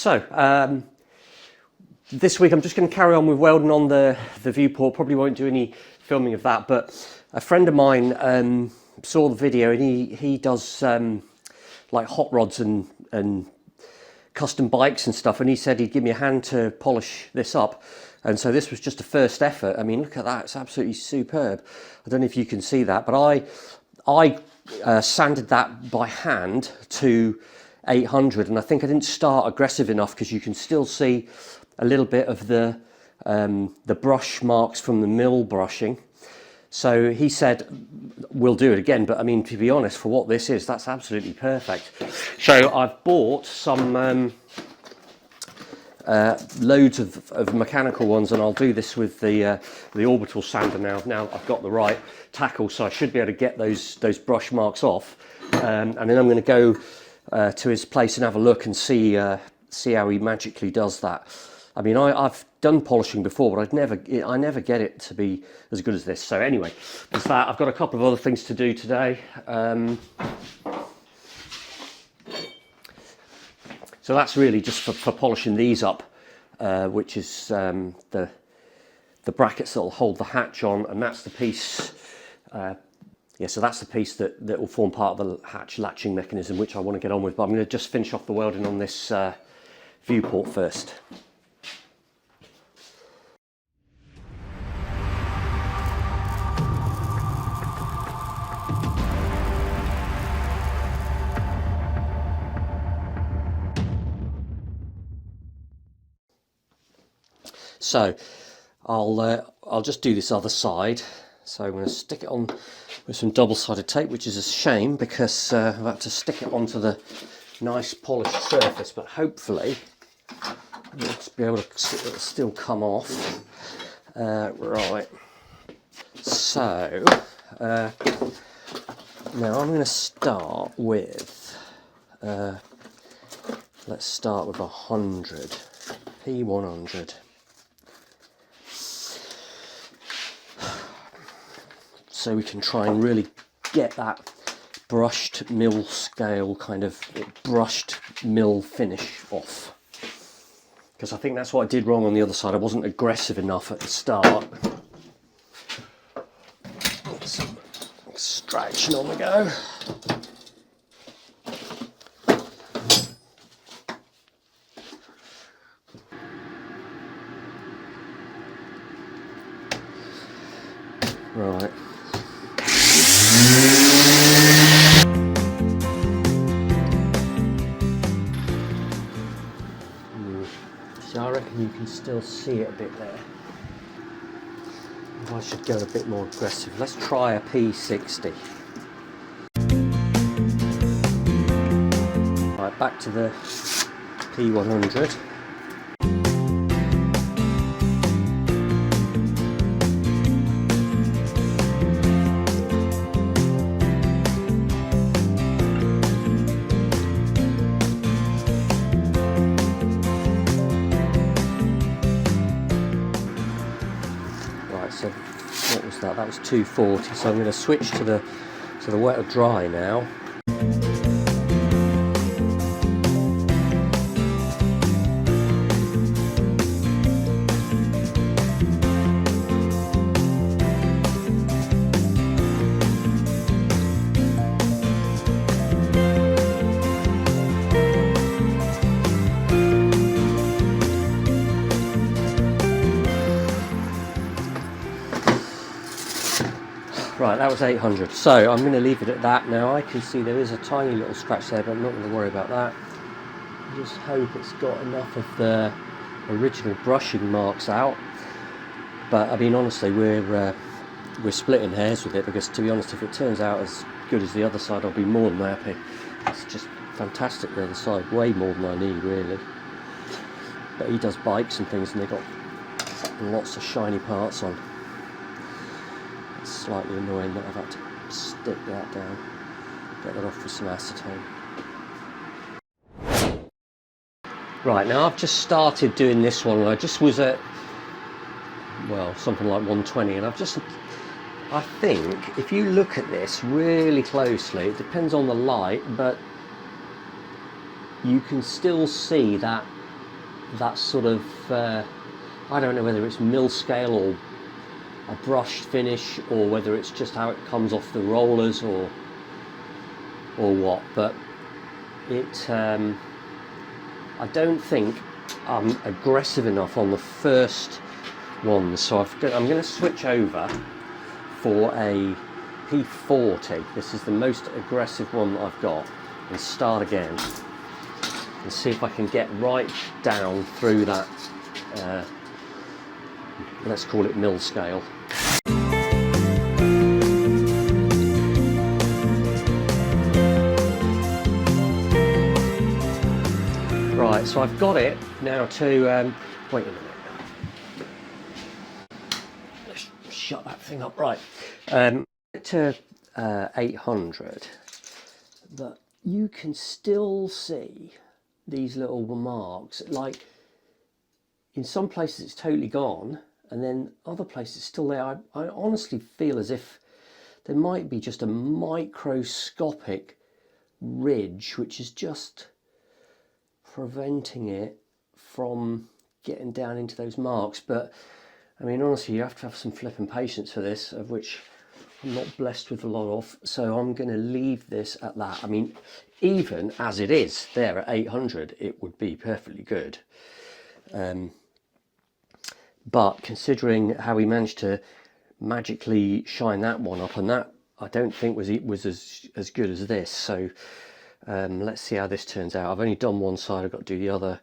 So, this week I'm just going to carry on with welding on the viewport. Probably won't do any filming of that, but a friend of mine saw the video, and he does like hot rods and custom bikes and stuff, and he said he'd give me a hand to polish this up. And so this was just a first effort. I mean, look at that, it's absolutely superb. I don't know if you can see that, but I sanded that by hand to 800, and I think I didn't start aggressive enough because you can still see a little bit of the brush marks from the mill brushing. So he said we'll do it again, but I mean, to be honest, for what this is, that's absolutely perfect. So I've bought some loads of mechanical ones, and I'll do this with the orbital sander now. Now I've got the right tackle, so I should be able to get those brush marks off, and then I'm going to go to his place and have a look and see how he magically does that. I mean, I've done polishing before, but I never get it to be as good as this. So anyway, there's that. I've got a couple of other things to do today. So that's really just for polishing these up, which is the brackets that will hold the hatch on, and that's the piece. Yeah, so that's the piece that will form part of the hatch latching mechanism, which I want to get on with. But I'm going to just finish off the welding on this viewport first. So I'll just do this other side. So I'm going to stick it on with some double-sided tape, which is a shame because I've had to stick it onto the nice polished surface, but hopefully it'll be able to still come off. Right. So now I'm going to start with let's start with 100 P100. So we can try and really get that brushed mill scale, kind of brushed mill finish off. Because I think that's what I did wrong on the other side. I wasn't aggressive enough at the start. Some extraction on the go. Right. I reckon you can still see it a bit there. I should go a bit more aggressive. Let's try a P60. Right, back to the P100. So what was that? That was 240. So I'm going to switch to the wet or dry now. Right, that was 800. So I'm going to leave it at that now. I can see there is a tiny little scratch there, but I'm not going to worry about that. I just hope it's got enough of the original brushing marks out. But I mean, honestly, we're splitting hairs with it, because to be honest, if it turns out as good as the other side, I'll be more than happy. It's just fantastic the other side, way more than I need really. But he does bikes and things, and they've got lots of shiny parts on. It's slightly annoying that I've had to stick that down, get that off with some acetone. Right, now I've just started doing this one, and I just was at, well, something like 120, and I think if you look at this really closely, it depends on the light, but you can still see that that sort of, I don't know whether it's mill scale or a brushed finish, or whether it's just how it comes off the rollers or what, but it, I don't think I'm aggressive enough on the first one, so I'm going to switch over for a P40. This is the most aggressive one that I've got, and start again and see if I can get right down through that, let's call it mill scale. Right, so I've got it now to, wait a minute, let's shut that thing up, right, to 800, but you can still see these little marks. Like in some places it's totally gone, and then other places it's still there. I honestly feel as if there might be just a microscopic ridge which is just preventing it from getting down into those marks. But I mean, honestly, you have to have some flipping patience for this, of which I'm not blessed with a lot of, so I'm going to leave this at that. I mean, even as it is there at 800, it would be perfectly good. But considering how we managed to magically shine that one up, and that I don't think was as good as this, so let's see how this turns out. I've only done one side, I've got to do the other,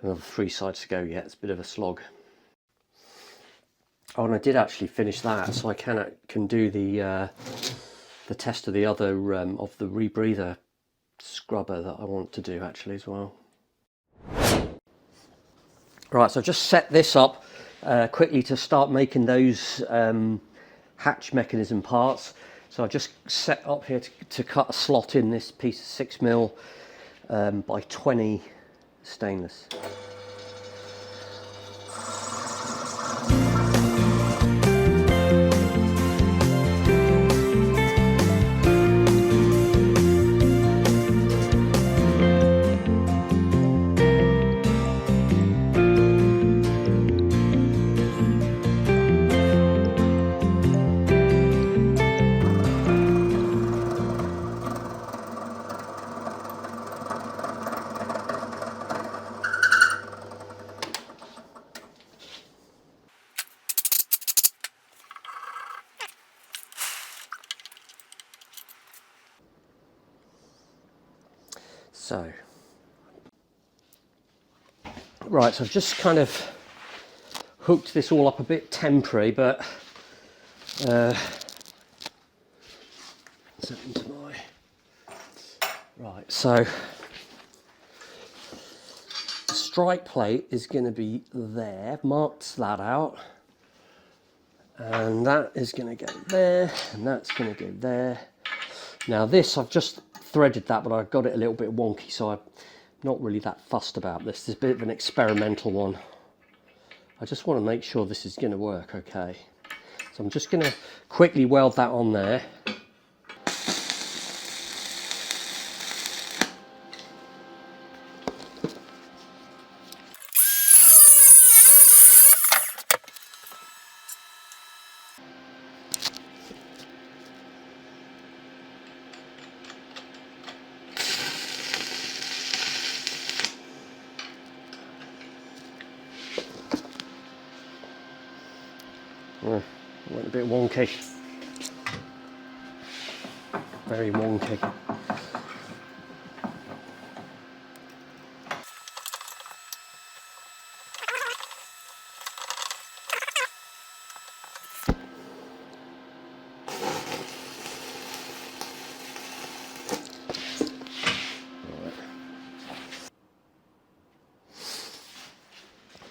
another 3 sides to go yet. It's a bit of a slog. Oh, and I did actually finish that, so I can do the test of the other of the rebreather scrubber that I want to do actually as well. Right, so I've just set this up quickly to start making those hatch mechanism parts. So I just set up here to cut a slot in this piece of 6mm by 20 stainless. So, right, so I've just kind of hooked this all up a bit temporary, but right, so the strike plate is going to be there, marked that out, and that is going to go there, and that's going to go there. Now this, I've just threaded that, but I've got it a little bit wonky, so I'm not really that fussed about this. This is a bit of an experimental one. I just want to make sure this is going to work okay. So I'm just going to quickly weld that on there. Went a bit wonky, very wonky.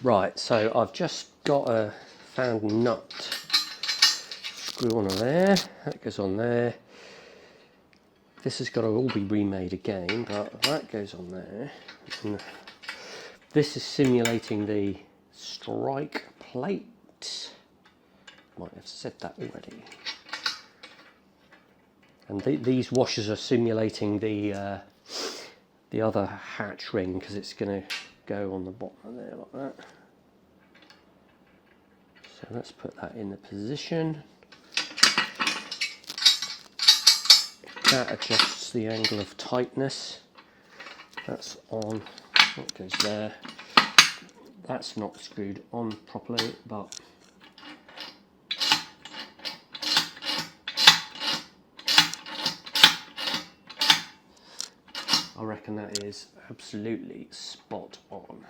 Right, so I've just got a found nut. Screw on there, that goes on there. This has got to all be remade again, but that goes on there. And this is simulating the strike plate. Might have said that already. And these washers are simulating the other hatch ring, because it's going to go on the bottom there like that. So let's put that in the position. That adjusts the angle of tightness. That's on, that goes there. That's not screwed on properly, but I reckon that is absolutely spot on.